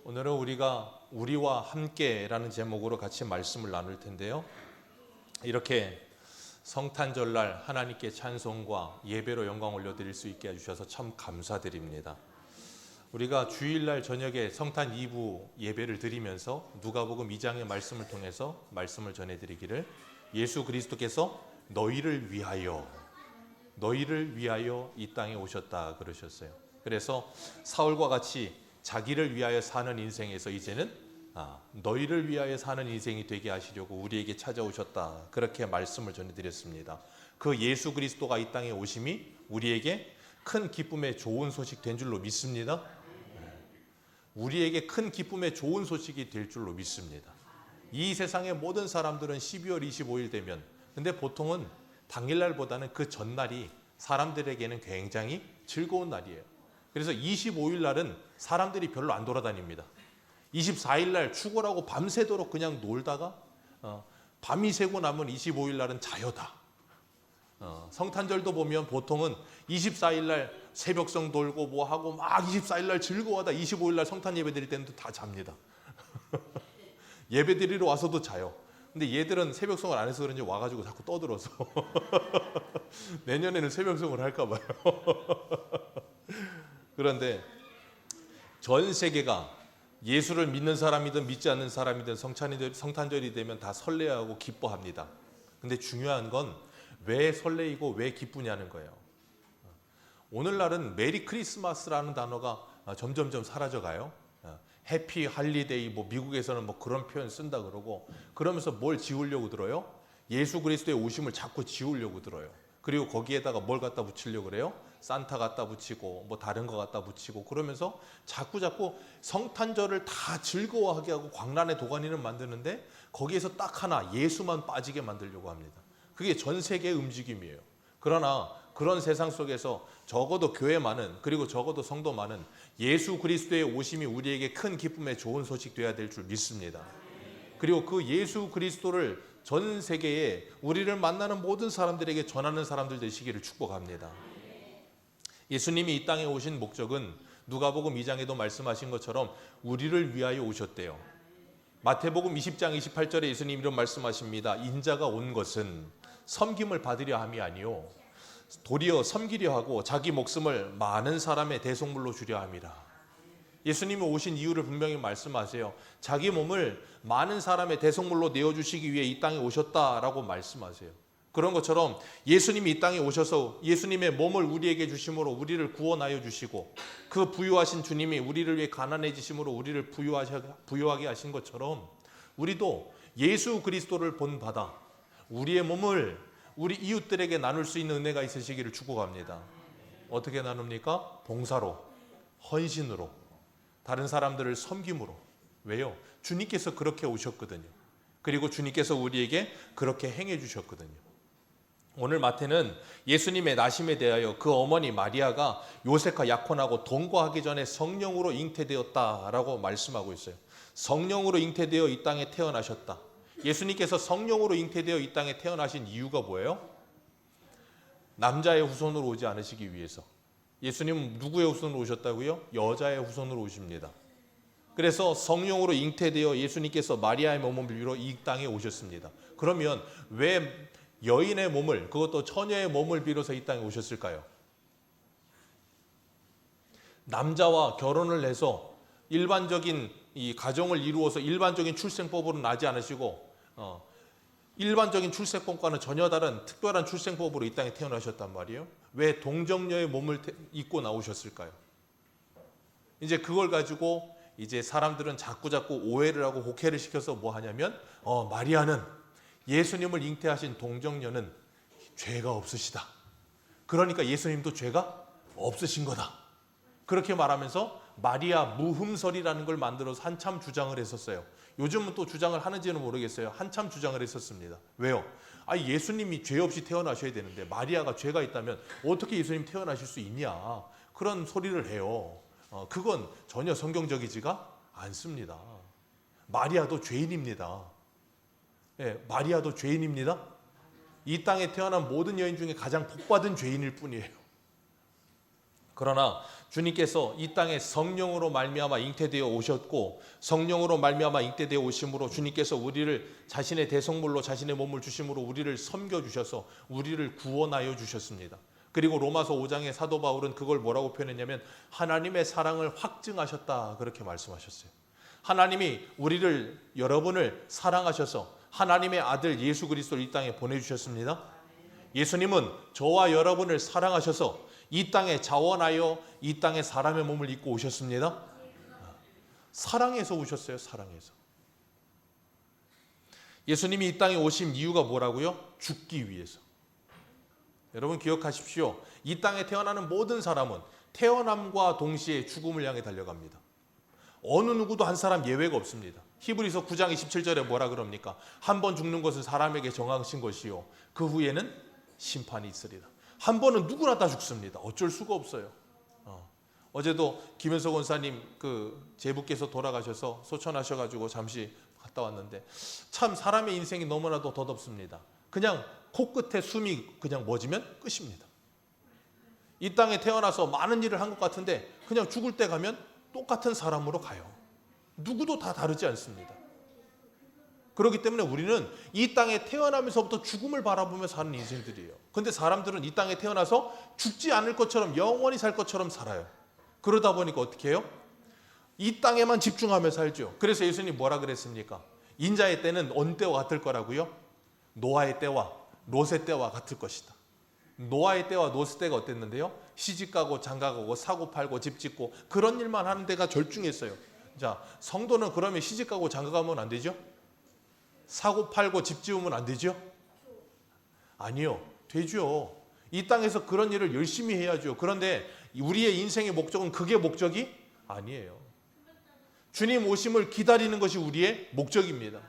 오늘은 우리가 우리와 함께라는 제목으로 같이 말씀을 나눌 텐데요. 이렇게 성탄절날 하나님께 찬송과 예배로 영광 올려드릴 수 있게 해주셔서 참 감사드립니다. 우리가 주일날 저녁에 성탄 2부 예배를 드리면서 누가복음 2장의 말씀을 통해서 말씀을 전해드리기를 예수 그리스도께서 너희를 위하여 이 땅에 오셨다 그러셨어요. 그래서 사울과 같이 자기를 위하여 사는 인생에서 이제는 너희를 위하여 사는 인생이 되게 하시려고 우리에게 찾아오셨다, 그렇게 말씀을 전해드렸습니다. 그 예수 그리스도가 이 땅에 오심이 우리에게 큰 기쁨의 좋은 소식 된 줄로 믿습니다. 우리에게 큰 기쁨의 좋은 소식이 될 줄로 믿습니다. 이 세상의 모든 사람들은 12월 25일 되면, 근데 보통은 당일날보다는 그 전날이 사람들에게는 굉장히 즐거운 날이에요. 그래서 25일 날은 사람들이 별로 안 돌아다닙니다. 24일 날 축구라고 밤새도록 그냥 놀다가 밤이 새고 나면 25일 날은 자유다. 성탄절도 보면 보통은 24일 날 새벽성 돌고 뭐 하고 막 24일 날 즐거워하다 25일 날 성탄 예배 드릴 때는 다 잡니다. 예배 드리러 와서도 자요. 근데 얘들은 새벽성을 안 해서 그런지 와가지고 자꾸 떠들어서 내년에는 새벽성을 할까 봐요. 그런데 전 세계가 예수를 믿는 사람이든 믿지 않는 사람이든 성탄절이 되면 다 설레하고 기뻐합니다. 근데 중요한 건 왜 설레이고 왜 기쁘냐는 거예요. 오늘날은 메리 크리스마스라는 단어가 점점점 사라져가요. 해피 할리데이, 뭐 미국에서는 뭐 그런 표현 쓴다 그러고, 그러면서 뭘 지우려고 들어요? 예수 그리스도의 오심을 자꾸 지우려고 들어요. 그리고 거기에다가 뭘 갖다 붙이려고 그래요? 산타 갖다 붙이고 뭐 다른 거 갖다 붙이고, 그러면서 자꾸 성탄절을 다 즐거워하게 하고 광란의 도가니를 만드는데 거기에서 딱 하나 예수만 빠지게 만들려고 합니다. 그게 전 세계의 움직임이에요. 그러나 그런 세상 속에서 적어도 교회만은, 그리고 적어도 성도만은 예수 그리스도의 오심이 우리에게 큰 기쁨의 좋은 소식 되어야 될 줄 믿습니다. 그리고 그 예수 그리스도를 전 세계에 우리를 만나는 모든 사람들에게 전하는 사람들 되시기를 축복합니다. 예수님이 이 땅에 오신 목적은 누가복음 2장에도 말씀하신 것처럼 우리를 위하여 오셨대요. 마태복음 20장 28절에 예수님이 이런 말씀하십니다. 인자가 온 것은 섬김을 받으려 함이 아니요 도리어 섬기려 하고 자기 목숨을 많은 사람의 대속물로 주려 함이라. 예수님이 오신 이유를 분명히 말씀하세요. 자기 몸을 많은 사람의 대속물로 내어주시기 위해 이 땅에 오셨다라고 말씀하세요. 그런 것처럼 예수님이 이 땅에 오셔서 예수님의 몸을 우리에게 주심으로 우리를 구원하여 주시고, 그 부유하신 주님이 우리를 위해 가난해지심으로 우리를 부유하게 하신 것처럼 우리도 예수 그리스도를 본받아 우리의 몸을 우리 이웃들에게 나눌 수 있는 은혜가 있으시기를 축복합니다. 어떻게 나눕니까? 봉사로, 헌신으로, 다른 사람들을 섬김으로. 왜요? 주님께서 그렇게 오셨거든요. 그리고 주님께서 우리에게 그렇게 행해 주셨거든요. 오늘 마태는 예수님의 나심에 대하여 그 어머니 마리아가 요셉과 약혼하고 동거하기 전에 성령으로 잉태되었다라고 말씀하고 있어요. 성령으로 잉태되어 이 땅에 태어나셨다. 예수님께서 성령으로 잉태되어 이 땅에 태어나신 이유가 뭐예요? 남자의 후손으로 오지 않으시기 위해서. 예수님은 누구의 후손으로 오셨다고요? 여자의 후손으로 오십니다. 그래서 성령으로 잉태되어 예수님께서 마리아의 몸을 빌려 이 땅에 오셨습니다. 그러면 왜 여인의 몸을, 그것도 처녀의 몸을 빌어서 이 땅에 오셨을까요? 남자와 결혼을 해서 일반적인 이 가정을 이루어서 일반적인 출생법으로 나지 않으시고 일반적인 출생법과는 전혀 다른 특별한 출생법으로 이 땅에 태어나셨단 말이에요. 왜 동정녀의 몸을 입고 나오셨을까요? 이제 그걸 가지고 이제 사람들은 자꾸 오해를 하고 혹해를 시켜서 뭐 하냐면 마리아는 예수님을 잉태하신 동정녀는 죄가 없으시다. 그러니까 예수님도 죄가 없으신 거다. 그렇게 말하면서 마리아 무흠설이라는 걸 만들어서 한참 주장을 했었어요. 요즘은 또 주장을 하는지는 모르겠어요. 한참 주장을 했었습니다. 왜요? 예수님이 죄 없이 태어나셔야 되는데 마리아가 죄가 있다면 어떻게 예수님 태어나실 수 있냐, 그런 소리를 해요. 그건 전혀 성경적이지가 않습니다. 마리아도 죄인입니다. 마리아도 죄인입니다. 이 땅에 태어난 모든 여인 중에 가장 복받은 죄인일 뿐이에요. 그러나 주님께서 이 땅에 성령으로 말미암아 잉태되어 오셨고 성령으로 말미암아 잉태되어 오심으로 주님께서 우리를 자신의 대성물로 자신의 몸을 주심으로 우리를 섬겨 주셔서 우리를 구원하여 주셨습니다. 그리고 로마서 5장의 사도 바울은 그걸 뭐라고 표현했냐면 하나님의 사랑을 확증하셨다 그렇게 말씀하셨어요. 하나님이 우리를 여러분을 사랑하셔서 하나님의 아들 예수 그리스도를 이 땅에 보내주셨습니다. 예수님은 저와 여러분을 사랑하셔서 이 땅에 자원하여 이 땅에 사람의 몸을 입고 오셨습니다. 사랑해서 오셨어요. 사랑해서. 예수님이 이 땅에 오신 이유가 뭐라고요? 죽기 위해서. 여러분 기억하십시오. 이 땅에 태어나는 모든 사람은 태어남과 동시에 죽음을 향해 달려갑니다. 어느 누구도 한 사람 예외가 없습니다. 히브리서 9장 27절에 뭐라 그럽니까? 한 번 죽는 것은 사람에게 정하신 것이요 그 후에는 심판이 있으리라. 한 번은 누구나 다 죽습니다. 어쩔 수가 없어요. 어제도 김현석 원사님 그 제부께서 돌아가셔서 소천하셔가지고 잠시 갔다 왔는데 참 사람의 인생이 너무나도 덧없습니다. 그냥 코끝에 숨이 그냥 멎으면 끝입니다. 이 땅에 태어나서 많은 일을 한 것 같은데 그냥 죽을 때 가면 똑같은 사람으로 가요. 누구도 다 다르지 않습니다. 그렇기 때문에 우리는 이 땅에 태어나면서부터 죽음을 바라보며 사는 인생들이에요. 그런데 사람들은 이 땅에 태어나서 죽지 않을 것처럼 영원히 살 것처럼 살아요. 그러다 보니까 어떻게 해요? 이 땅에만 집중하며 살죠. 그래서 예수님이 뭐라 그랬습니까? 인자의 때는 어느 때와 같을 거라고요? 노아의 때와 롯의 때와 같을 것이다. 노아의 때와 롯의 때가 어땠는데요? 시집가고 장가가고 사고 팔고 집 짓고 그런 일만 하는 데가 절중했어요. 자, 성도는 그러면 시집가고 장가가면 안 되죠? 사고 팔고 집 지으면 안 되죠? 아니요, 되죠. 이 땅에서 그런 일을 열심히 해야죠. 그런데 우리의 인생의 목적은 그게 목적이 아니에요. 주님 오심을 기다리는 것이 우리의 목적입니다.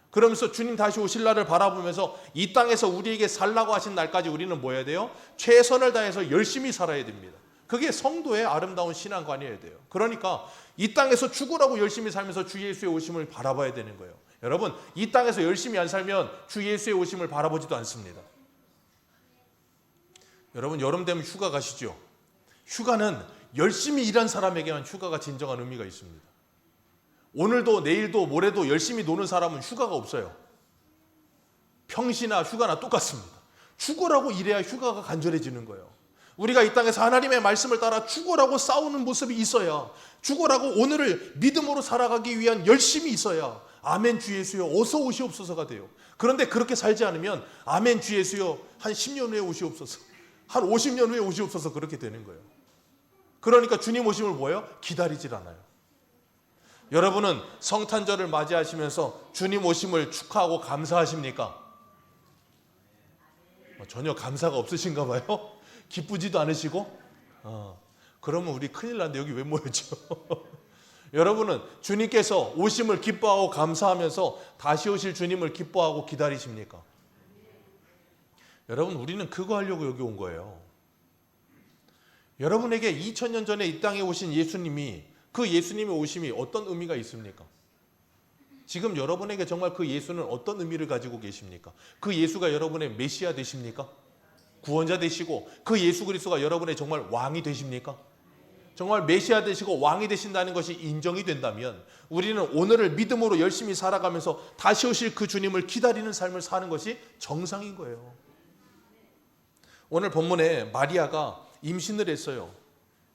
그러면서 주님 다시 오실 날을 바라보면서 이 땅에서 우리에게 살라고 하신 날까지 우리는 뭐 해야 돼요? 최선을 다해서 열심히 살아야 됩니다. 그게 성도의 아름다운 신앙관이어야 돼요. 그러니까 이 땅에서 죽으라고 열심히 살면서 주 예수의 오심을 바라봐야 되는 거예요. 여러분, 이 땅에서 열심히 안 살면 주 예수의 오심을 바라보지도 않습니다. 여러분, 여름 되면 휴가 가시죠? 휴가는 열심히 일한 사람에게만 휴가가 진정한 의미가 있습니다. 오늘도 내일도 모레도 열심히 노는 사람은 휴가가 없어요. 평시나 휴가나 똑같습니다. 죽으라고 일해야 휴가가 간절해지는 거예요. 우리가 이 땅에서 하나님의 말씀을 따라 죽으라고 싸우는 모습이 있어야, 죽으라고 오늘을 믿음으로 살아가기 위한 열심이 있어야 아멘 주 예수여 어서 오시옵소서가 돼요. 그런데 그렇게 살지 않으면 아멘 주 예수여 한 10년 후에 오시옵소서, 한 50년 후에 오시옵소서 그렇게 되는 거예요. 그러니까 주님 오심을 뭐예요? 기다리질 않아요. 여러분은 성탄절을 맞이하시면서 주님 오심을 축하하고 감사하십니까? 전혀 감사가 없으신가 봐요. 기쁘지도 않으시고? 그러면 우리 큰일 났는데 여기 왜 모였죠? 여러분은 주님께서 오심을 기뻐하고 감사하면서 다시 오실 주님을 기뻐하고 기다리십니까? 여러분, 우리는 그거 하려고 여기 온 거예요. 여러분에게 2000년 전에 이 땅에 오신 예수님이, 그 예수님의 오심이 어떤 의미가 있습니까? 지금 여러분에게 정말 그 예수는 어떤 의미를 가지고 계십니까? 그 예수가 여러분의 메시아 되십니까? 구원자 되시고 그 예수 그리스도가 여러분의 정말 왕이 되십니까? 정말 메시아 되시고 왕이 되신다는 것이 인정이 된다면 우리는 오늘을 믿음으로 열심히 살아가면서 다시 오실 그 주님을 기다리는 삶을 사는 것이 정상인 거예요. 오늘 본문에 마리아가 임신을 했어요.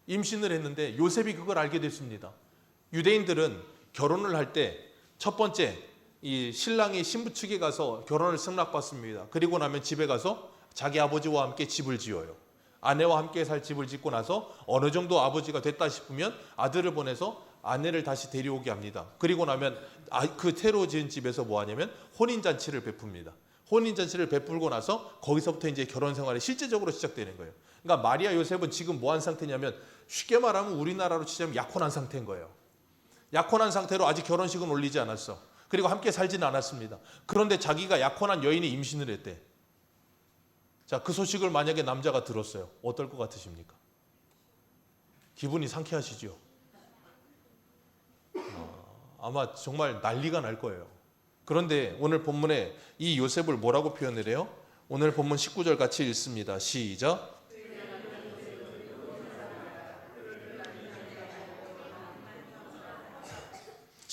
임신을 했는데 요셉이 그걸 알게 됐습니다. 유대인들은 결혼을 할 때 첫 번째 이 신랑이 신부 측에 가서 결혼을 승낙받습니다. 그리고 나면 집에 가서 자기 아버지와 함께 집을 지어요. 아내와 함께 살 집을 짓고 나서 어느 정도 아버지가 됐다 싶으면 아들을 보내서 아내를 다시 데려오게 합니다. 그리고 나면 그 새로 지은 집에서 뭐 하냐면 혼인잔치를 베풉니다. 혼인잔치를 베풀고 나서 거기서부터 이제 결혼 생활이 실제적으로 시작되는 거예요. 그러니까 마리아 요셉은 지금 뭐 한 상태냐면 쉽게 말하면 우리나라로 치자면 약혼한 상태인 거예요. 약혼한 상태로 아직 결혼식은 올리지 않았어. 그리고 함께 살지는 않았습니다. 그런데 자기가 약혼한 여인이 임신을 했대. 자, 그 소식을 만약에 남자가 들었어요. 어떨 것 같으십니까? 기분이 상쾌하시죠? 아마 정말 난리가 날 거예요. 그런데 오늘 본문에 이 요셉을 뭐라고 표현을 해요? 오늘 본문 19절 같이 읽습니다. 시작.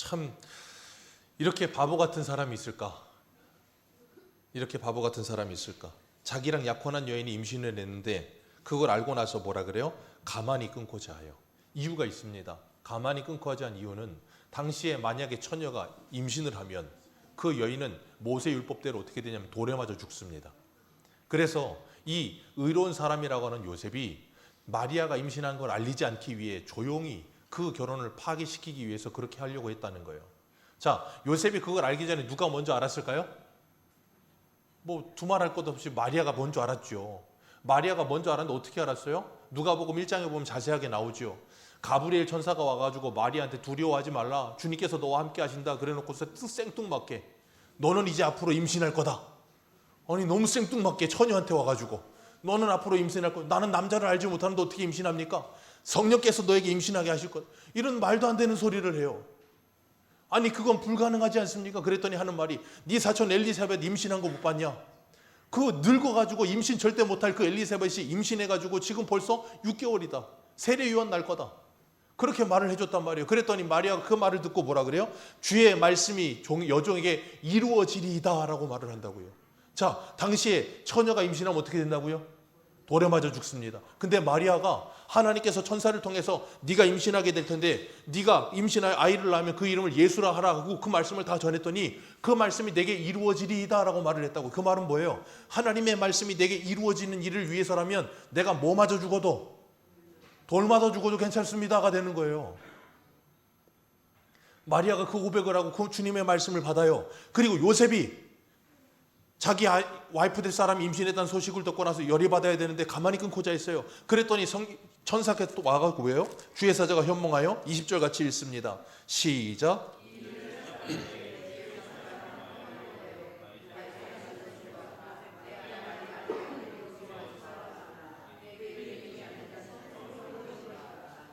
참 이렇게 바보 같은 사람이 있을까? 이렇게 바보 같은 사람이 있을까? 자기랑 약혼한 여인이 임신을 했는데 그걸 알고 나서 뭐라 그래요? 가만히 끊고자 해요. 이유가 있습니다. 가만히 끊고자 한 이유는 당시에 만약에 처녀가 임신을 하면 그 여인은 모세 율법대로 어떻게 되냐면 돌에 맞아 죽습니다. 그래서 이 의로운 사람이라고 하는 요셉이 마리아가 임신한 걸 알리지 않기 위해 조용히 그 결혼을 파기시키기 위해서 그렇게 하려고 했다는 거예요. 자, 요셉이 그걸 알기 전에 누가 먼저 알았을까요? 뭐 두말할 것 없이 마리아가 먼저 알았죠. 마리아가 먼저 알았는데 어떻게 알았어요? 누가복음 1장에 보면 자세하게 나오죠. 가브리엘 천사가 와가지고 마리아한테 두려워하지 말라. 주님께서 너와 함께 하신다. 그래놓고서 생뚱맞게 너는 이제 앞으로 임신할 거다. 아니 너무 생뚱맞게 처녀한테 와가지고 너는 앞으로 임신할 거다. 나는 남자를 알지 못하는데 어떻게 임신합니까? 성령께서 너에게 임신하게 하실 거다. 이런 말도 안 되는 소리를 해요. 아니 그건 불가능하지 않습니까? 그랬더니 하는 말이 네 사촌 엘리사벳 임신한 거 못 봤냐? 그 늙어가지고 임신 절대 못할 그 엘리사벳이 임신해가지고 지금 벌써 6개월이다. 세례 요한 날 거다. 그렇게 말을 해줬단 말이에요. 그랬더니 마리아가 그 말을 듣고 뭐라 그래요? 주의 말씀이 여종에게 이루어지리이다 라고 말을 한다고요. 자, 당시에 처녀가 임신하면 어떻게 된다고요? 돌에 맞아 죽습니다. 근데 마리아가 하나님께서 천사를 통해서 네가 임신하게 될 텐데 네가 임신할 아이를 낳으면 그 이름을 예수라 하라 하고 그 말씀을 다 전했더니 그 말씀이 내게 이루어지리이다 라고 말을 했다고. 그 말은 뭐예요? 하나님의 말씀이 내게 이루어지는 일을 위해서라면 내가 뭐 맞아 죽어도 돌 맞아 죽어도 괜찮습니다가 되는 거예요. 마리아가 그 고백을 하고 그 주님의 말씀을 받아요. 그리고 요셉이 자기 와이프 될 사람이 임신했다는 소식을 듣고 나서 열이 받아야 되는데 가만히 끊고자 했어요. 그랬더니 천사께서 또 와가지고 왜요? 주의 사자가 현몽하여 20절 같이 읽습니다. 시작.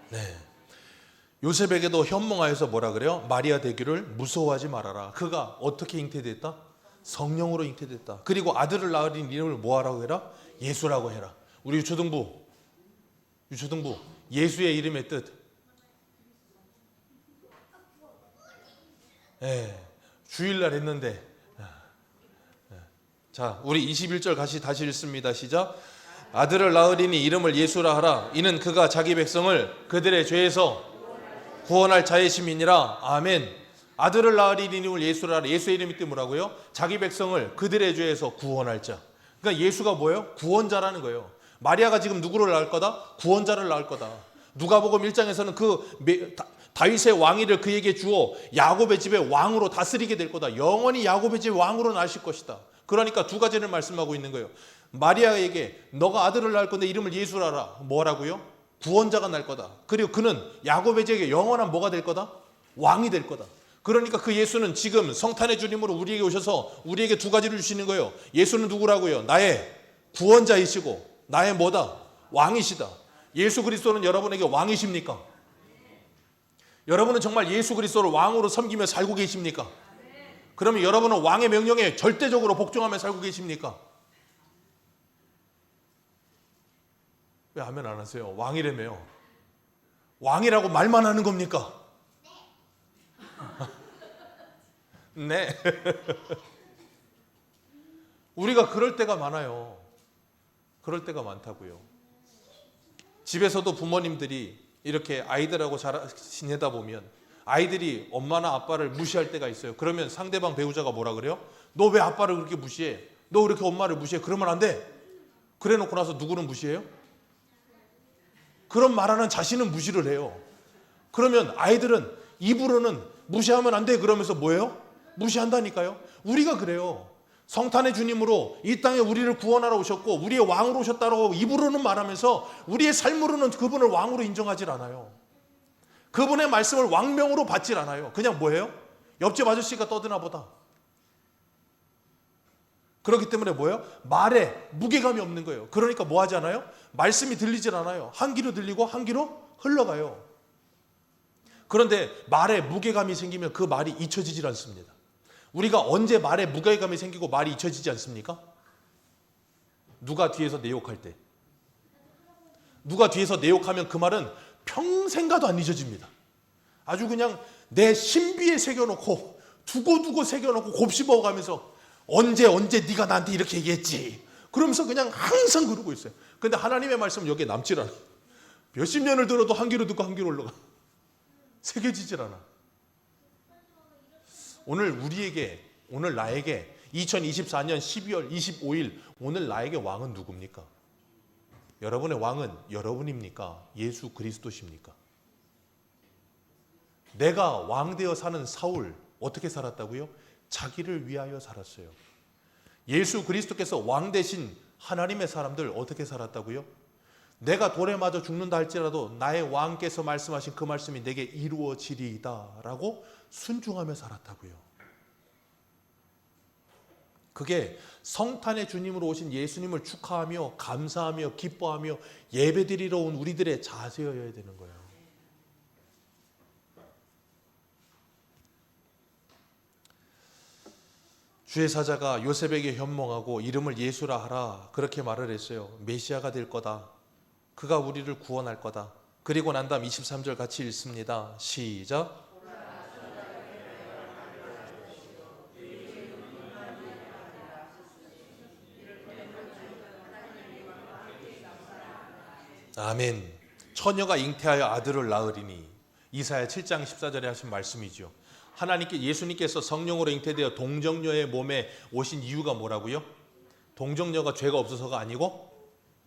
네. 요셉에게도 현몽하여서 뭐라 그래요? 마리아 되기를 무서워하지 말아라. 그가 어떻게 잉태됐다? 성령으로 잉태됐다. 그리고 아들을 낳으린 이름을 뭐하라고 해라? 예수라고 해라. 우리 유초등부 예수의 이름의 뜻. 주일날 했는데. 자, 우리 21절 다시 읽습니다. 시작. 아들을 낳으리니 이름을 예수라 하라. 이는 그가 자기 백성을 그들의 죄에서 구원할 자의 심이니라. 아멘. 아들을 낳으리니 이름을 예수라 하라. 예수의 이름이 뜻 뭐라고요? 자기 백성을 그들의 죄에서 구원할 자. 그러니까 예수가 뭐예요? 구원자라는 거예요. 마리아가 지금 누구를 낳을 거다? 구원자를 낳을 거다. 누가복음 1장에서는 그 다윗의 왕위를 그에게 주어 야곱의 집의 왕으로 다스리게 될 거다. 영원히 야곱의 집 왕으로 나실 것이다. 그러니까 두 가지를 말씀하고 있는 거예요. 마리아에게 너가 아들을 낳을 건데 이름을 예수라 하라. 뭐라고요? 구원자가 날 거다. 그리고 그는 야곱의 집에 영원한 뭐가 될 거다? 왕이 될 거다. 그러니까 그 예수는 지금 성탄의 주님으로 우리에게 오셔서 우리에게 두 가지를 주시는 거예요. 예수는 누구라고요? 나의 구원자이시고 나의 뭐다? 왕이시다. 예수 그리스도는 여러분에게 왕이십니까? 여러분은 정말 예수 그리스도를 왕으로 섬기며 살고 계십니까? 그러면 여러분은 왕의 명령에 절대적으로 복종하며 살고 계십니까? 왜 아멘 안 하세요? 왕이라며요. 왕이라고 말만 하는 겁니까? 네. 우리가 그럴 때가 많아요. 그럴 때가 많다고요. 집에서도 부모님들이 이렇게 아이들하고 지내다 보면 아이들이 엄마나 아빠를 무시할 때가 있어요. 그러면 상대방 배우자가 뭐라 그래요? 너 왜 아빠를 그렇게 무시해? 너 왜 이렇게 엄마를 무시해? 그러면 안 돼. 그래 놓고 나서 누구는 무시해요? 그런 말하는 자신은 무시를 해요. 그러면 아이들은 입으로는 무시하면 안 돼 그러면서 뭐예요? 무시한다니까요. 우리가 그래요. 성탄의 주님으로 이 땅에 우리를 구원하러 오셨고 우리의 왕으로 오셨다고 입으로는 말하면서 우리의 삶으로는 그분을 왕으로 인정하지 않아요. 그분의 말씀을 왕명으로 받질 않아요. 그냥 뭐예요? 옆집 아저씨가 떠드나 보다. 그렇기 때문에 뭐예요? 말에 무게감이 없는 거예요. 그러니까 뭐 하지 않아요? 말씀이 들리질 않아요. 한 귀로 들리고 한 귀로 흘러가요. 그런데 말에 무게감이 생기면 그 말이 잊혀지질 않습니다. 우리가 언제 말에 무게감이 생기고 말이 잊혀지지 않습니까? 누가 뒤에서 내 욕할 때. 누가 뒤에서 내 욕하면 그 말은 평생 가도 안 잊어집니다. 아주 그냥 내 신비에 새겨놓고 두고두고 새겨놓고 곱씹어가면서 언제 네가 나한테 이렇게 얘기했지 그러면서 그냥 항상 그러고 있어요. 근데 하나님의 말씀은 여기에 남질 않아. 몇십 년을 들어도 한 귀로 듣고 한 귀로 올라가. 새겨지질 않아. 오늘 나에게 2024년 12월 25일 오늘 나에게 왕은 누굽니까? 여러분의 왕은 여러분입니까? 예수 그리스도십니까? 내가 왕 되어 사는 사울 어떻게 살았다고요? 자기를 위하여 살았어요. 예수 그리스도께서 왕 되신 하나님의 사람들 어떻게 살았다고요? 내가 돌에 맞아 죽는다 할지라도 나의 왕께서 말씀하신 그 말씀이 내게 이루어지리이다 라고 순종하며 살았다고요. 그게 성탄의 주님으로 오신 예수님을 축하하며 감사하며 기뻐하며 예배드리러 온 우리들의 자세여야 되는 거예요. 주의 사자가 요셉에게 현몽하고 이름을 예수라 하라 그렇게 말을 했어요. 메시아가 될 거다. 그가 우리를 구원할 거다. 그리고 난 다음 23절 같이 읽습니다. 시작. 아멘. 처녀가 잉태하여 아들을 낳으리니 이사야 7장 14절에 하신 말씀이죠. 예수님께서 성령으로 잉태되어 동정녀의 몸에 오신 이유가 뭐라고요? 동정녀가 죄가 없어서가 아니고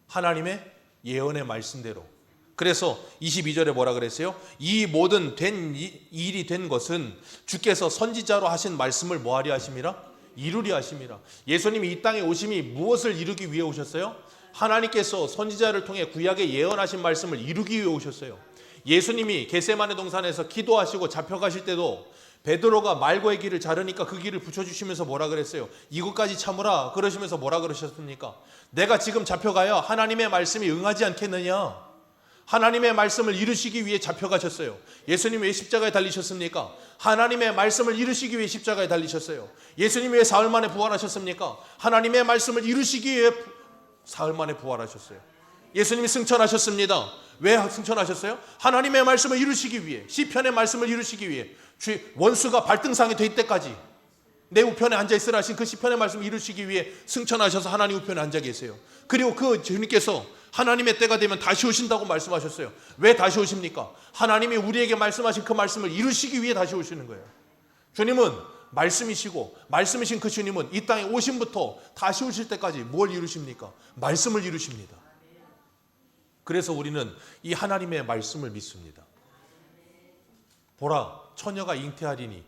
하나님의 예언의 말씀대로. 그래서 22절에 뭐라 그랬어요? 이 모든 일이 된 것은 주께서 선지자로 하신 말씀을 뭐하리 하심이라? 이루리 하심이라. 예수님이 이 땅에 오심이 무엇을 이루기 위해 오셨어요? 하나님께서 선지자를 통해 구약에 예언하신 말씀을 이루기 위해 오셨어요. 예수님이 겟세마네 동산에서 기도하시고 잡혀가실 때도 베드로가 말고의 길을 자르니까 그 길을 붙여주시면서 뭐라 그랬어요? 이곳까지 참으라 그러시면서 뭐라 그러셨습니까? 내가 지금 잡혀가야 하나님의 말씀이 응하지 않겠느냐? 하나님의 말씀을 이루시기 위해 잡혀가셨어요. 예수님 왜 십자가에 달리셨습니까? 하나님의 말씀을 이루시기 위해 십자가에 달리셨어요. 예수님 왜 사흘 만에 부활하셨습니까? 하나님의 말씀을 이루시기 위해 사흘 만에 부활하셨어요. 예수님이 승천하셨습니다. 왜 승천하셨어요? 하나님의 말씀을 이루시기 위해, 시편의 말씀을 이루시기 위해, 원수가 발등상이 될 때까지 내 우편에 앉아있으라 하신 그 시편의 말씀을 이루시기 위해 승천하셔서 하나님 우편에 앉아 계세요. 그리고 그 주님께서 하나님의 때가 되면 다시 오신다고 말씀하셨어요. 왜 다시 오십니까? 하나님이 우리에게 말씀하신 그 말씀을 이루시기 위해 다시 오시는 거예요. 주님은 말씀이시고 말씀이신 그 주님은 이 땅에 오심부터 다시 오실 때까지 뭘 이루십니까? 말씀을 이루십니다. 그래서 우리는 이 하나님의 말씀을 믿습니다. 보라, 처녀가 잉태하리니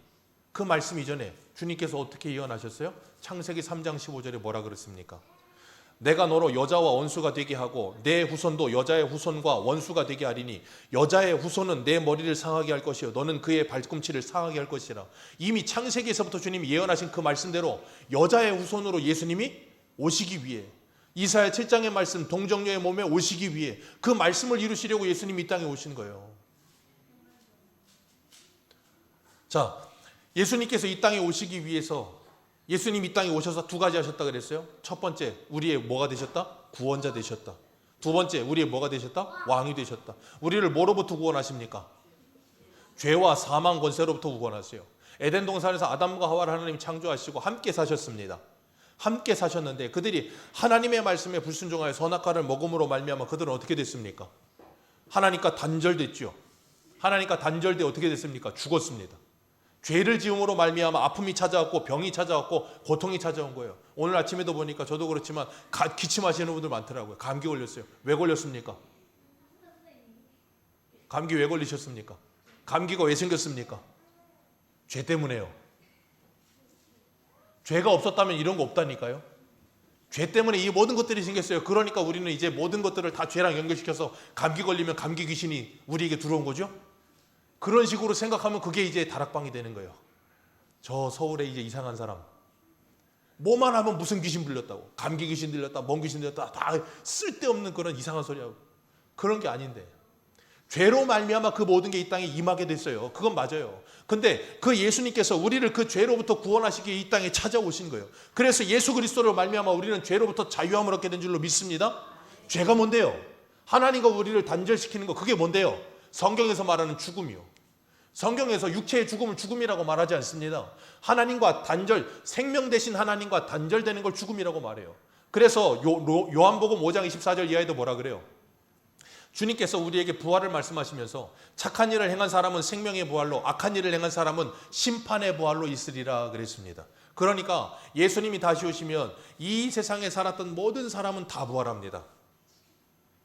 그 말씀 이전에 주님께서 어떻게 예언하셨어요? 창세기 3장 15절에 뭐라 그랬습니까? 내가 너로 여자와 원수가 되게 하고 내 후손도 여자의 후손과 원수가 되게 하리니 여자의 후손은 내 머리를 상하게 할 것이요 너는 그의 발꿈치를 상하게 할 것이라. 이미 창세기에서부터 주님이 예언하신 그 말씀대로 여자의 후손으로 예수님이 오시기 위해, 이사야 7장의 말씀 동정녀의 몸에 오시기 위해 그 말씀을 이루시려고 예수님이 이 땅에 오신 거예요. 자, 예수님께서 이 땅에 오시기 위해서 예수님이 이 땅에 오셔서 두 가지 하셨다 그랬어요. 첫 번째, 우리의 뭐가 되셨다? 구원자 되셨다. 두 번째, 우리의 뭐가 되셨다? 왕이 되셨다. 우리를 뭐로부터 구원하십니까? 죄와 사망 권세로부터 구원하세요. 에덴 동산에서 아담과 하와를 하나님이 창조하시고 함께 사셨습니다. 함께 사셨는데 그들이 하나님의 말씀에 불순종하여 선악과를 먹음으로 말미암아 그들은 어떻게 됐습니까? 하나님과 단절됐죠. 하나님과 단절돼 어떻게 됐습니까? 죽었습니다. 죄를 지음으로 말미암아 아픔이 찾아왔고 병이 찾아왔고 고통이 찾아온 거예요. 오늘 아침에도 보니까 저도 그렇지만 기침하시는 분들 많더라고요. 감기 걸렸어요. 왜 걸렸습니까? 감기 왜 걸리셨습니까? 감기가 왜 생겼습니까? 죄 때문에요. 죄가 없었다면 이런 거 없다니까요. 죄 때문에 이 모든 것들이 생겼어요. 그러니까 우리는 이제 모든 것들을 다 죄랑 연결시켜서 감기 걸리면 감기 귀신이 우리에게 들어온 거죠. 그런 식으로 생각하면 그게 이제 다락방이 되는 거예요. 저 서울에 이제 이상한 사람 뭐만 하면 무슨 귀신 들렸다고, 감기 귀신 들렸다, 먼 귀신 들렸다, 다 쓸데없는 그런 이상한 소리하고. 그런 게 아닌데 죄로 말미암아 그 모든 게 이 땅에 임하게 됐어요. 그건 맞아요. 근데 그 예수님께서 우리를 그 죄로부터 구원하시기 위해 이 땅에 찾아오신 거예요. 그래서 예수 그리스도로 말미암아 우리는 죄로부터 자유함을 얻게 된 줄로 믿습니다. 죄가 뭔데요? 하나님과 우리를 단절시키는 거, 그게 뭔데요? 성경에서 말하는 죽음이요. 성경에서 육체의 죽음을 죽음이라고 말하지 않습니다. 하나님과 단절, 생명 대신 하나님과 단절되는 걸 죽음이라고 말해요. 그래서 요한복음 5장 24절 이하에도 뭐라 그래요? 주님께서 우리에게 부활을 말씀하시면서 착한 일을 행한 사람은 생명의 부활로, 악한 일을 행한 사람은 심판의 부활로 있으리라 그랬습니다. 그러니까 예수님이 다시 오시면 이 세상에 살았던 모든 사람은 다 부활합니다.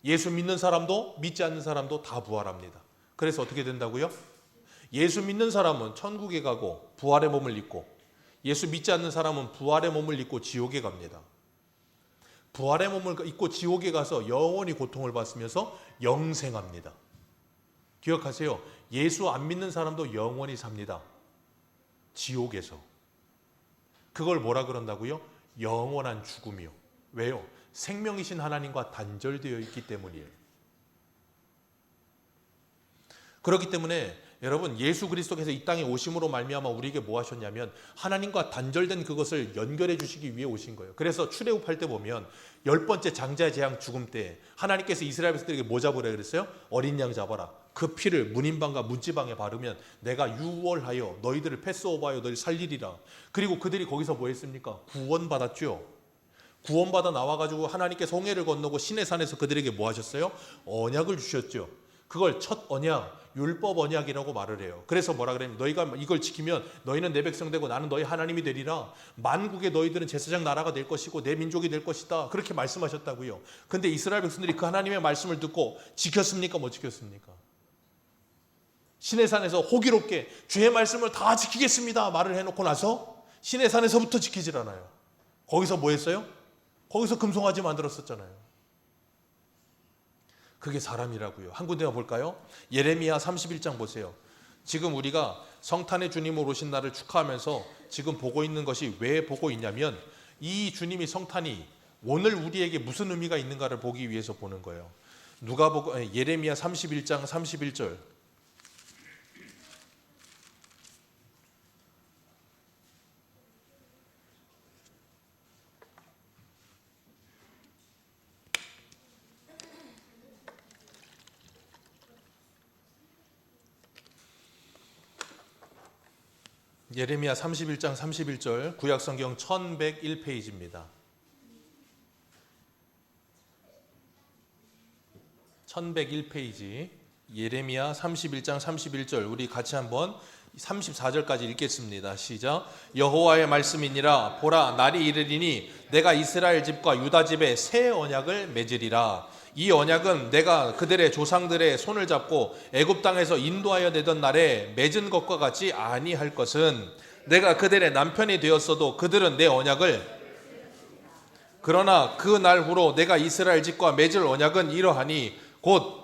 예수 믿는 사람도 믿지 않는 사람도 다 부활합니다. 그래서 어떻게 된다고요? 예수 믿는 사람은 천국에 가고 부활의 몸을 입고, 예수 믿지 않는 사람은 부활의 몸을 입고 지옥에 갑니다. 부활의 몸을 입고 지옥에 가서 영원히 고통을 받으면서 영생합니다. 기억하세요. 예수 안 믿는 사람도 영원히 삽니다. 지옥에서. 그걸 뭐라 그런다고요? 영원한 죽음이요. 왜요? 생명이신 하나님과 단절되어 있기 때문이에요. 그렇기 때문에 여러분, 예수 그리스도께서 이 땅에 오심으로 말미암아 우리에게 뭐 하셨냐면 하나님과 단절된 그것을 연결해 주시기 위해 오신 거예요. 그래서 출애굽할 때 보면 10번째 장자의 재앙 죽음 때 하나님께서 이스라엘 백성들에게 뭐 잡으라 그랬어요? 어린 양 잡아라. 그 피를 문인방과 문지방에 바르면 내가 유월하여 너희들을 패스오버하여 너희를 살리리라. 그리고 그들이 거기서 뭐 했습니까? 구원받았죠. 구원받아 나와가지고 하나님께서 홍해를 건너고 시내산에서 그들에게 뭐 하셨어요? 언약을 주셨죠. 그걸 첫 언약, 율법 언약이라고 말을 해요. 그래서 뭐라 그래요? 너희가 이걸 지키면 너희는 내 백성 되고 나는 너희 하나님이 되리라. 만국의 너희들은 제사장 나라가 될 것이고 내 민족이 될 것이다. 그렇게 말씀하셨다고요. 근데 이스라엘 백성들이 그 하나님의 말씀을 듣고 지켰습니까? 못 지켰습니까? 시내산에서 호기롭게 주의 말씀을 다 지키겠습니다 말을 해놓고 나서 시내산에서부터 지키질 않아요. 거기서 뭐 했어요? 거기서 금송아지 만들었었잖아요. 그게 사람이라고요. 한 군데만 볼까요? 예레미야 31장 보세요. 지금 우리가 성탄의 주님으로 오신 날을 축하하면서 지금 보고 있는 것이 왜 보고 있냐면 이 주님이 성탄이 오늘 우리에게 무슨 의미가 있는가를 보기 위해서 보는 거예요. 예레미야 31장 31절. 예레미야 31장 31절 구약성경 1101페이지입니다. 1101페이지 예레미야 31장 31절 우리 같이 한번 34절까지 읽겠습니다. 시작. 여호와의 말씀이니라 보라 날이 이르리니 내가 이스라엘 집과 유다 집에 새 언약을 맺으리라. 이 언약은 내가 그들의 조상들의 손을 잡고 애굽 땅에서 인도하여 내던 날에 맺은 것과 같이 아니할 것은 내가 그들의 남편이 되었어도 그들은 내 언약을 그러나 그 날 후로 내가 이스라엘 집과 맺을 언약은 이러하니 곧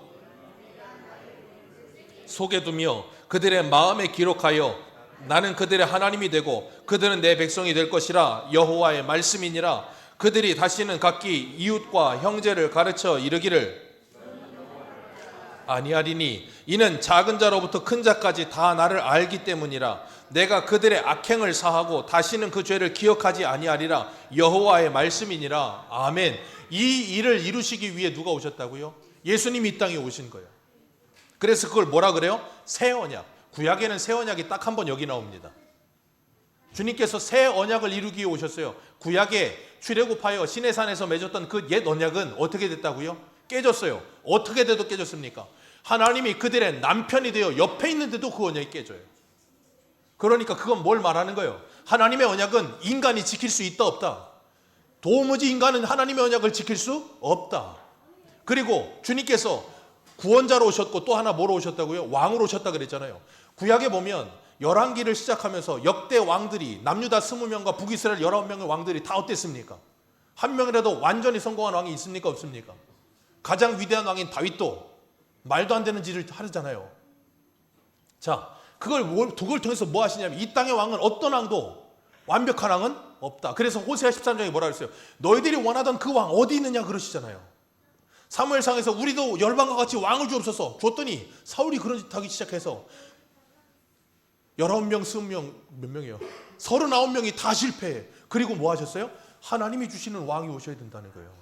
속에 두며 그들의 마음에 기록하여 나는 그들의 하나님이 되고 그들은 내 백성이 될 것이라 여호와의 말씀이니라. 그들이 다시는 각기 이웃과 형제를 가르쳐 이르기를 아니하리니 이는 작은 자로부터 큰 자까지 다 나를 알기 때문이라. 내가 그들의 악행을 사하고 다시는 그 죄를 기억하지 아니하리라. 여호와의 말씀이니라. 아멘. 이 일을 이루시기 위해 누가 오셨다고요? 예수님이 이 땅에 오신 거예요. 그래서 그걸 뭐라 그래요? 새 언약. 구약에는 새 언약이 딱 한 번 여기 나옵니다. 주님께서 새 언약을 이루기 위해 오셨어요. 구약에 출애굽하여 시내산에서 맺었던 그 옛 언약은 어떻게 됐다고요? 깨졌어요. 어떻게 돼도 깨졌습니까? 하나님이 그들의 남편이 되어 옆에 있는데도 그 언약이 깨져요. 그러니까 그건 뭘 말하는 거예요? 하나님의 언약은 인간이 지킬 수 있다 없다? 도무지 인간은 하나님의 언약을 지킬 수 없다. 그리고 주님께서 구원자로 오셨고 또 하나 뭐로 오셨다고요? 왕으로 오셨다 그랬잖아요. 구약에 보면 열왕기를 시작하면서 역대 왕들이 남유다 20명과 북이스라엘 19명의 왕들이 다 어땠습니까? 한 명이라도 완전히 성공한 왕이 있습니까? 없습니까? 가장 위대한 왕인 다윗도 말도 안 되는 짓을 하잖아요. 자, 그걸 통해서 뭐 하시냐면 이 땅의 왕은 어떤 왕도 완벽한 왕은 없다. 그래서 호세아 13장에 뭐라 그랬어요? 너희들이 원하던 그 왕 어디 있느냐 그러시잖아요. 사무엘상에서 우리도 열방과 같이 왕을 주옵소서 줬더니 사울이 그런 짓 하기 시작해서 19명, 20명, 몇 명이에요? 39명이 다 실패해. 그리고 뭐 하셨어요? 하나님이 주시는 왕이 오셔야 된다는 거예요.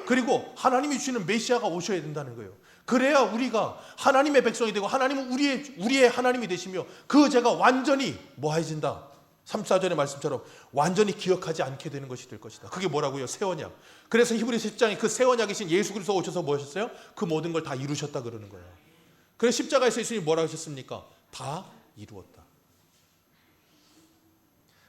그리고 하나님이 주시는 메시아가 오셔야 된다는 거예요. 그래야 우리가 하나님의 백성이 되고 하나님은 우리의 하나님이 되시며 그 죄가 완전히 뭐해진다. 34절의 말씀처럼 완전히 기억하지 않게 되는 것이 될 것이다. 그게 뭐라고요? 새 언약. 그래서 히브리서 10장에 그 새 언약이신 예수 그리스도가 오셔서 뭐 하셨어요? 그 모든 걸 다 이루셨다 그러는 거예요. 그래서 십자가에서 예수님이 뭐라고 하셨습니까? 다 이루었다.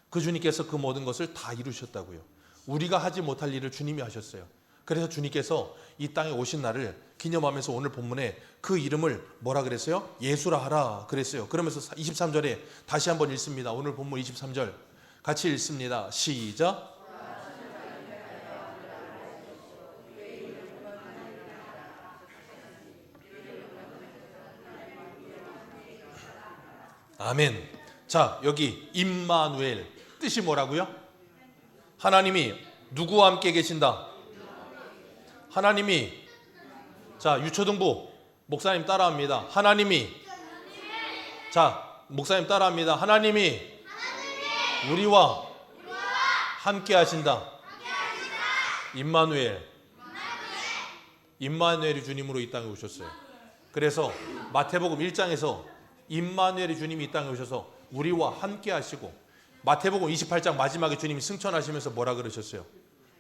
그 주님께서 그 모든 것을 다 이루셨다고요. 우리가 하지 못할 일을 주님이 하셨어요. 그래서 주님께서 이 땅에 오신 날을 기념하면서 오늘 본문에 그 이름을 뭐라 그랬어요? 예수라 하라 그랬어요. 그러면서 23절에 다시 한번 읽습니다. 오늘 본문 23절 같이 읽습니다. 시작. 아멘. 자, 여기 임마누엘 뜻이 뭐라고요? 하나님이 누구와 함께 계신다? 하나님이, 자, 유초등부 목사님 따라합니다. 하나님이, 자, 목사님 따라합니다. 하나님이 우리와 함께 하신다. 임마누엘. 임마누엘이 주님으로 이 땅에 오셨어요. 그래서 마태복음 1장에서 임마누엘이 주님이 이 땅에 오셔서 우리와 함께 하시고, 마태복음 28장 마지막에 주님이 승천하시면서 뭐라 그러셨어요?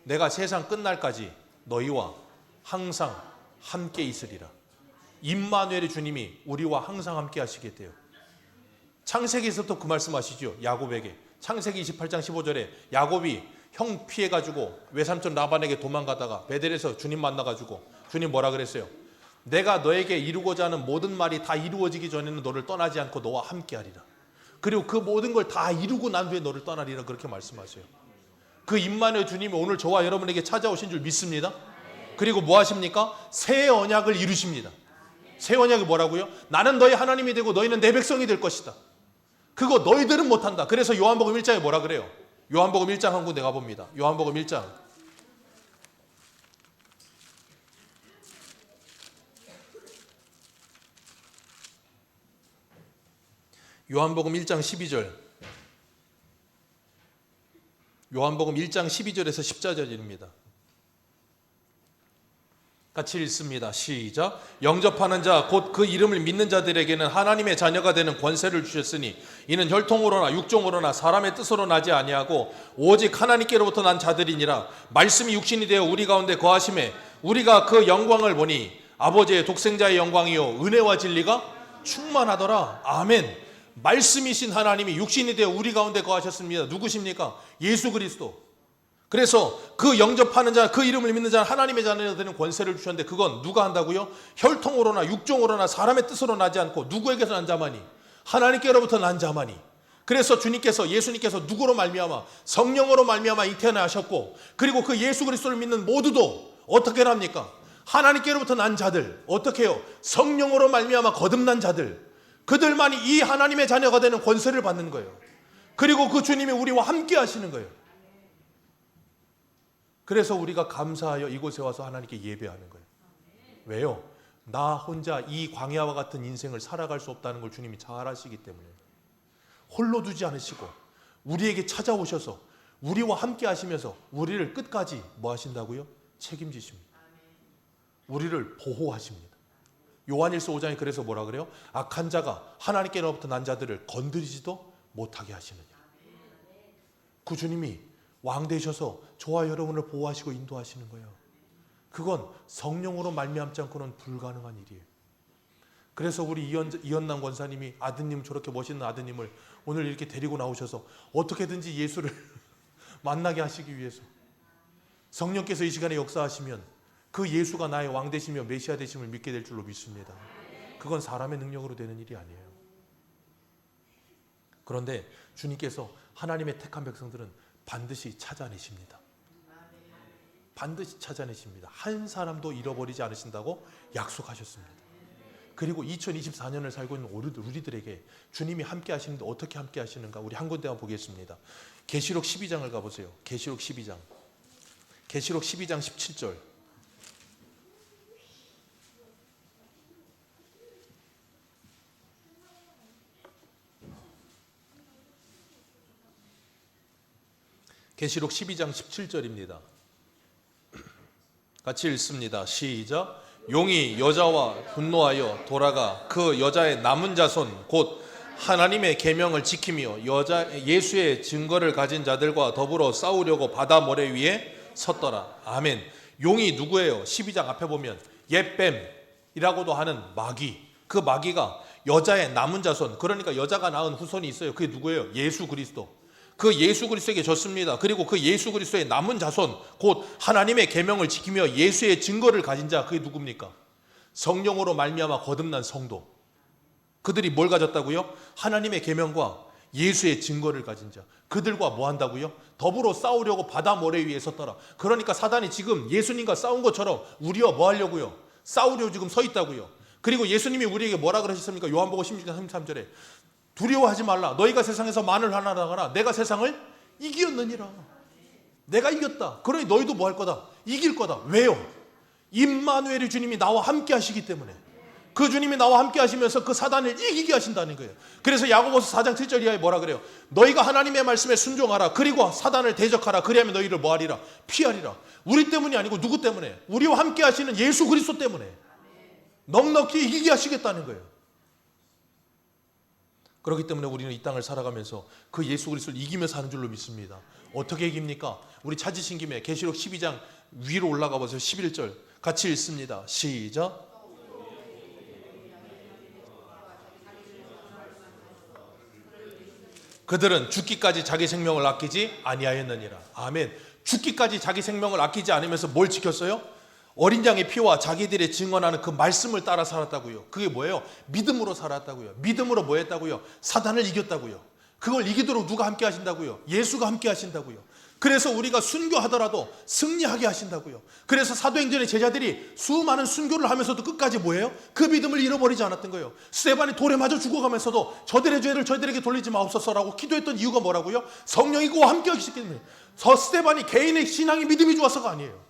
내가 세상 끝날까지 너희와 항상 함께 있으리라. 임마누엘의 주님이 우리와 항상 함께 하시겠대요. 창세기에서부터 그 말씀하시죠. 야곱에게. 창세기 28장 15절에 야곱이 형 피해가지고 외삼촌 라반에게 도망가다가 베델에서 주님 만나가지고 주님 뭐라 그랬어요? 내가 너에게 이루고자 하는 모든 말이 다 이루어지기 전에는 너를 떠나지 않고 너와 함께 하리라. 그리고 그 모든 걸 다 이루고 난 후에 너를 떠나리라 그렇게 말씀하세요. 그 임마누엘 주님이 오늘 저와 여러분에게 찾아오신 줄 믿습니다. 그리고 뭐 하십니까? 새 언약을 이루십니다. 새 언약이 뭐라고요? 나는 너희 하나님이 되고 너희는 내 백성이 될 것이다. 그거 너희들은 못한다. 그래서 요한복음 1장에 뭐라 그래요? 요한복음 1장 한 군데 가봅니다. 요한복음 1장. 요한복음 1장 12절. 요한복음 1장 12절에서 14절입니다. 같이 읽습니다. 시작. 영접하는 자 곧 그 이름을 믿는 자들에게는 하나님의 자녀가 되는 권세를 주셨으니 이는 혈통으로나 육종으로나 사람의 뜻으로 나지 아니하고 오직 하나님께로부터 난 자들이니라. 말씀이 육신이 되어 우리 가운데 거하심에 우리가 그 영광을 보니 아버지의 독생자의 영광이요 은혜와 진리가 충만하더라. 아멘. 말씀이신 하나님이 육신이 되어 우리 가운데 거하셨습니다. 누구십니까? 예수 그리스도. 그래서 그 영접하는 자, 그 이름을 믿는 자는 하나님의 자녀가 되는 권세를 주셨는데 그건 누가 한다고요? 혈통으로나 육종으로나 사람의 뜻으로 나지 않고 누구에게서 난 자만이? 하나님께로부터 난 자만이. 그래서 주님께서, 예수님께서 누구로 말미암아? 성령으로 말미암아 잉태하셨고, 그리고 그 예수 그리스도를 믿는 모두도 어떻게 합니까? 하나님께로부터 난 자들. 어떻게 해요? 성령으로 말미암아 거듭난 자들. 그들만이 이 하나님의 자녀가 되는 권세를 받는 거예요. 그리고 그 주님이 우리와 함께 하시는 거예요. 그래서 우리가 감사하여 이곳에 와서 하나님께 예배하는 거예요. 왜요? 나 혼자 이 광야와 같은 인생을 살아갈 수 없다는 걸 주님이 잘 아시기 때문에 홀로 두지 않으시고 우리에게 찾아오셔서 우리와 함께 하시면서 우리를 끝까지 뭐 하신다고요? 책임지십니다. 우리를 보호하십니다. 요한일서 5장에 그래서 뭐라 그래요? 악한 자가 하나님께로부터 난 자들을 건드리지도 못하게 하시느냐. 그 주님이 왕 되셔서 저와 여러분을 보호하시고 인도하시는 거예요. 그건 성령으로 말미암지 않고는 불가능한 일이에요. 그래서 우리 이현남 권사님이 아드님, 저렇게 멋있는 아드님을 오늘 이렇게 데리고 나오셔서 어떻게든지 예수를 만나게 하시기 위해서 성령께서 이 시간에 역사하시면 그 예수가 나의 왕 되시며 메시아 되심을 믿게 될 줄로 믿습니다. 그건 사람의 능력으로 되는 일이 아니에요. 그런데 주님께서 하나님의 택한 백성들은 반드시 찾아내십니다. 반드시 찾아내십니다. 한 사람도 잃어버리지 않으신다고 약속하셨습니다. 그리고 2024년을 살고 있는 우리들에게 주님이 함께 하시는데 어떻게 함께 하시는가 우리 한 군데만 보겠습니다. 계시록 12장을 가보세요. 계시록 12장. 계시록 12장 17절. 계시록 12장 17절입니다. 같이 읽습니다. 시작. 용이 여자와 분노하여 돌아가 그 여자의 남은 자손 곧 하나님의 계명을 지키며 예수의 증거를 가진 자들과 더불어 싸우려고 바다 모래 위에 섰더라. 아멘. 용이 누구예요? 12장 앞에 보면 옛뱀이라고도 하는 마귀. 그 마귀가 여자의 남은 자손, 그러니까 여자가 낳은 후손이 있어요. 그게 누구예요? 예수 그리스도. 그 예수 그리스도에게 졌습니다. 그리고 그 예수 그리스도의 남은 자손, 곧 하나님의 계명을 지키며 예수의 증거를 가진 자, 그게 누굽니까? 성령으로 말미암아 거듭난 성도. 그들이 뭘 가졌다고요? 하나님의 계명과 예수의 증거를 가진 자. 그들과 뭐 한다고요? 더불어 싸우려고 바다 모래 위에 섰더라. 그러니까 사단이 지금 예수님과 싸운 것처럼 우리와 뭐 하려고요? 싸우려고 지금 서 있다고요. 그리고 예수님이 우리에게 뭐라 그러셨습니까? 요한복음 16장 33절에 두려워하지 말라. 너희가 세상에서 만을 하나 나가라. 내가 세상을 이겼느니라. 내가 이겼다. 그러니 너희도 뭐 할 거다? 이길 거다. 왜요? 임마누엘의 주님이 나와 함께 하시기 때문에. 그 주님이 나와 함께 하시면서 그 사단을 이기게 하신다는 거예요. 그래서 야고보서 4장 7절 이하에 뭐라 그래요? 너희가 하나님의 말씀에 순종하라. 그리고 사단을 대적하라. 그리하면 너희를 뭐 하리라? 피하리라. 우리 때문이 아니고 누구 때문에? 우리와 함께 하시는 예수 그리스도 때문에. 넉넉히 이기게 하시겠다는 거예요. 그렇기 때문에 우리는 이 땅을 살아가면서 그 예수 그리스도를 이기며 사는 줄로 믿습니다. 어떻게 이깁니까? 우리 찾으신 김에 계시록 12장 위로 올라가 보세요. 11절 같이 읽습니다. 시작. 그들은 죽기까지 자기 생명을 아끼지 아니하였느니라. 아멘. 죽기까지 자기 생명을 아끼지 않으면서 뭘 지켰어요? 어린 양의 피와 자기들의 증언하는 그 말씀을 따라 살았다고요. 그게 뭐예요? 믿음으로 살았다고요. 믿음으로 뭐 했다고요? 사단을 이겼다고요. 그걸 이기도록 누가 함께 하신다고요? 예수가 함께 하신다고요. 그래서 우리가 순교하더라도 승리하게 하신다고요. 그래서 사도행전의 제자들이 수많은 순교를 하면서도 끝까지 뭐예요? 그 믿음을 잃어버리지 않았던 거예요. 스데반이 돌에 맞아 죽어가면서도 저들의 죄를 저희들에게 돌리지 마옵소서라고 기도했던 이유가 뭐라고요? 성령이 그와 함께 하시기 때문에. 스데반이 개인의 신앙이 믿음이 좋아서가 아니에요.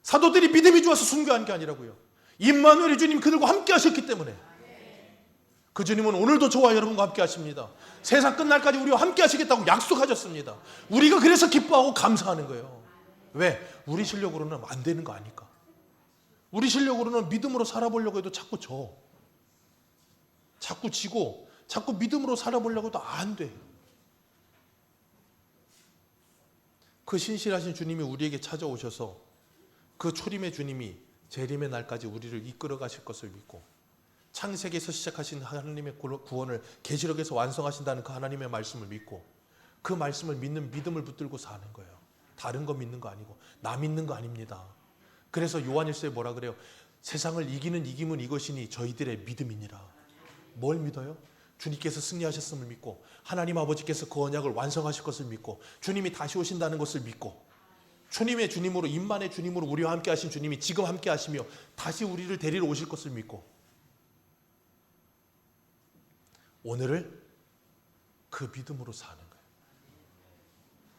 사도들이 믿음이 좋아서 순교한 게 아니라고요. 임마누엘의 주님 그들과 함께 하셨기 때문에. 그 주님은 오늘도 저와 여러분과 함께 하십니다. 세상 끝날까지 우리와 함께 하시겠다고 약속하셨습니다. 우리가 그래서 기뻐하고 감사하는 거예요. 왜? 우리 실력으로는 안 되는 거 아니까. 우리 실력으로는 믿음으로 살아보려고 해도 자꾸 져. 자꾸 지고 자꾸 믿음으로 살아보려고 해도 안 돼. 그 신실하신 주님이 우리에게 찾아오셔서 그 초림의 주님이 재림의 날까지 우리를 이끌어 가실 것을 믿고 창세기에서 시작하신 하나님의 구원을 계시록에서 완성하신다는 그 하나님의 말씀을 믿고 그 말씀을 믿는 믿음을 붙들고 사는 거예요. 다른 거 믿는 거 아니고 나 믿는 거 아닙니다. 그래서 요한일서에 뭐라 그래요? 세상을 이기는 이김은 이것이니 저희들의 믿음이니라. 뭘 믿어요? 주님께서 승리하셨음을 믿고 하나님 아버지께서 그 언약을 완성하실 것을 믿고 주님이 다시 오신다는 것을 믿고 주님의 주님으로 임만의 주님으로 우리와 함께 하신 주님이 지금 함께 하시며 다시 우리를 데리러 오실 것을 믿고 오늘을 그 믿음으로 사는 거예요.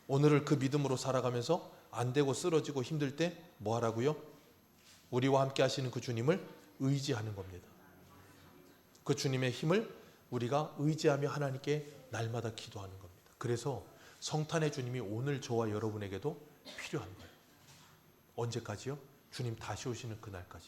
오늘을 그 믿음으로 살아가면서 안 되고 쓰러지고 힘들 때 뭐 하라고요? 우리와 함께 하시는 그 주님을 의지하는 겁니다. 그 주님의 힘을 우리가 의지하며 하나님께 날마다 기도하는 겁니다. 그래서 성탄의 주님이 오늘 저와 여러분에게도 필요한 거예요. 언제까지요? 주님 다시 오시는 그날까지.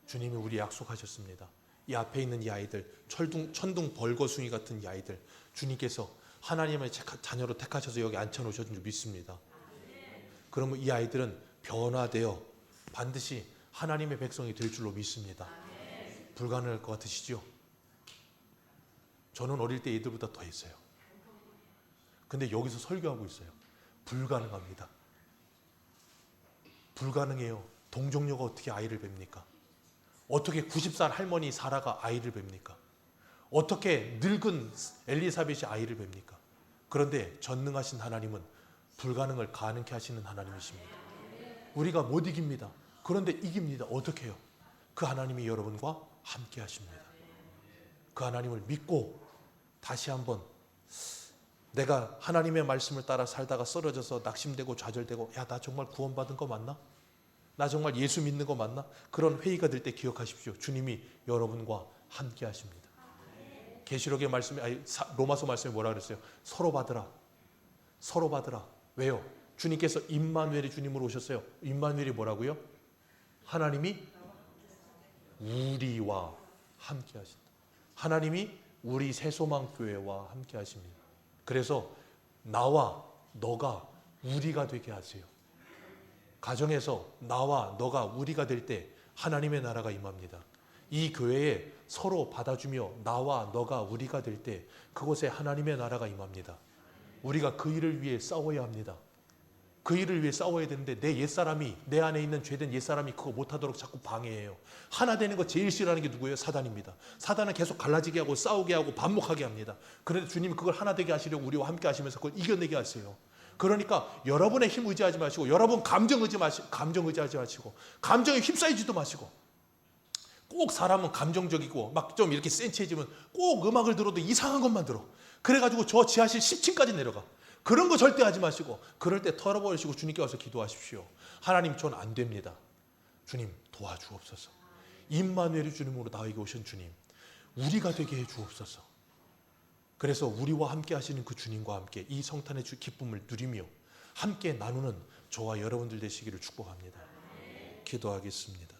주님이 우리 약속하셨습니다. 이 앞에 있는 이 아이들, 천둥 벌거숭이 같은 이 아이들, 주님께서 하나님의 자녀로 택하셔서 여기 앉혀놓으셨는 줄 믿습니다. 그러면 이 아이들은 변화되어 반드시 하나님의 백성이 될 줄로 믿습니다. 불가능할 것 같으시죠? 저는 어릴 때 애들보다 더 했어요. 근데 여기서 설교하고 있어요. 불가능합니다. 불가능해요. 동정녀가 어떻게 아이를 뵙니까? 어떻게 90살 할머니 사라가 아이를 뵙니까? 어떻게 늙은 엘리사벳이 아이를 뵙니까? 그런데 전능하신 하나님은 불가능을 가능케 하시는 하나님이십니다. 우리가 못 이깁니다. 그런데 이깁니다. 어떻게 해요? 그 하나님이 여러분과 함께 하십니다. 그 하나님을 믿고 다시 한번 내가 하나님의 말씀을 따라 살다가 쓰러져서 낙심되고 좌절되고 야, 나 정말 구원받은 거 맞나? 나 정말 예수 믿는 거 맞나? 그런 회의가 들 때 기억하십시오. 주님이 여러분과 함께 하십니다. 계시록의 말씀이 로마서 말씀에 뭐라 그랬어요? 서로 받으라. 서로 받으라. 왜요? 주님께서 임마누엘의 주님으로 오셨어요. 임마누엘이 뭐라고요? 하나님이 우리와 함께 하신다. 하나님이 우리 새소망교회와 함께 하십니다. 그래서 나와 너가 우리가 되게 하세요. 가정에서 나와 너가 우리가 될 때 하나님의 나라가 임합니다. 이 교회에 서로 받아주며 나와 너가 우리가 될 때 그곳에 하나님의 나라가 임합니다. 우리가 그 일을 위해 싸워야 합니다. 그 일을 위해 싸워야 되는데 내 옛사람이, 내 안에 있는 죄된 옛사람이 그거 못하도록 자꾸 방해해요. 하나 되는 거 제일 싫어하는 게 누구예요? 사단입니다. 사단은 계속 갈라지게 하고 싸우게 하고 반목하게 합니다. 그런데 주님은 그걸 하나 되게 하시려고 우리와 함께 하시면서 그걸 이겨내게 하세요. 그러니까 여러분의 힘 의지하지 마시고, 여러분 감정 의지하지 마시고, 감정에 휩싸이지도 마시고, 꼭 사람은 감정적이고 막 좀 이렇게 센치해지면 꼭 음악을 들어도 이상한 것만 들어. 그래가지고 저 지하실 10층까지 내려가. 그런 거 절대 하지 마시고, 그럴 때 털어버리시고 주님께 와서 기도하십시오. 하나님, 전 안 됩니다. 주님 도와주옵소서. 임마누엘이 주님으로 나에게 오신 주님, 우리가 되게 해 주옵소서. 그래서 우리와 함께 하시는 그 주님과 함께 이 성탄의 기쁨을 누리며 함께 나누는 저와 여러분들 되시기를 축복합니다. 기도하겠습니다.